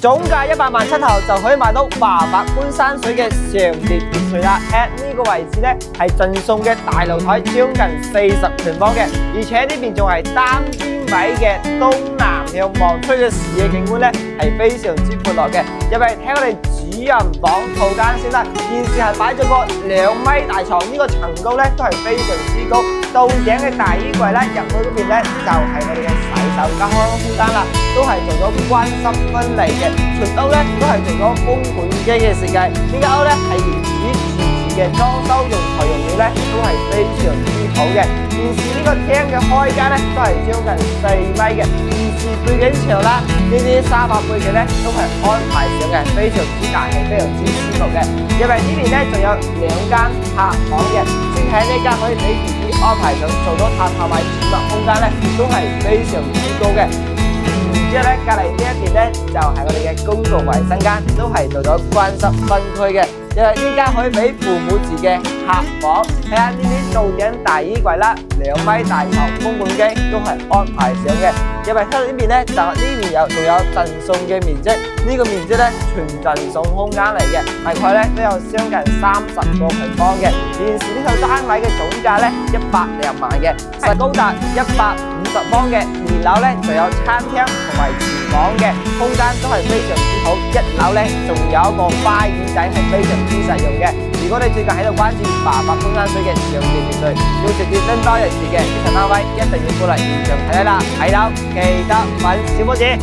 總價100萬出頭就可以買到華發觀山水嘅上列別墅啦。呢個位置咧係贈送嘅大露台，將近40平方嘅，而且呢邊仲係單邊位嘅東南向望出嘅視野景觀咧係非常之闊落嘅。入嚟睇我哋主人房套間先啦，現時係擺咗個2米大床，呢個層高咧都係非常之高。到頂嘅大衣櫃咧，入去嗰邊咧就係我哋嘅洗手間空間啦，都係做咗乾濕分離嘅。全屋咧都係做咗風管機嘅設計，呢間屋咧係源自於廚房嘅裝修用材用料咧都係非常之好嘅。現時呢個廳嘅開間咧都係將近4米嘅，現時背景牆啦，呢啲沙發背景咧都係安排上嘅，非常之大氣，非常之舒服嘅。入嚟呢邊咧仲有2間客房嘅，先喺呢間可以俾 BB 安排上做咗榻榻米儲物空間咧，都係非常之高嘅。之後咧，隔離呢一邊咧就係我哋嘅公共衛生間，都係做咗乾濕分區嘅。因為呢間可以俾父母住嘅客房，睇下呢啲到頂大衣櫃啦，2米大床，風管機都係安排上嘅。入嚟睇到呢邊咧，就呢邊仲有贈送嘅面積，呢個面積咧全贈送空間嚟嘅，大概咧都有將近30個平方嘅。現時呢套單位嘅總價咧100萬嘅，係高達150方嘅。2樓咧就有餐廳同埋廚房嘅空間都係非常之好。1樓咧仲有一個花園仔係非常之實用嘅。如果你最近喺度關注華發觀山水嘅上列別墅，要直接拎多人士嘅呢層單位，一定要過嚟現場睇睇啦。睇樓記得揾小拇指。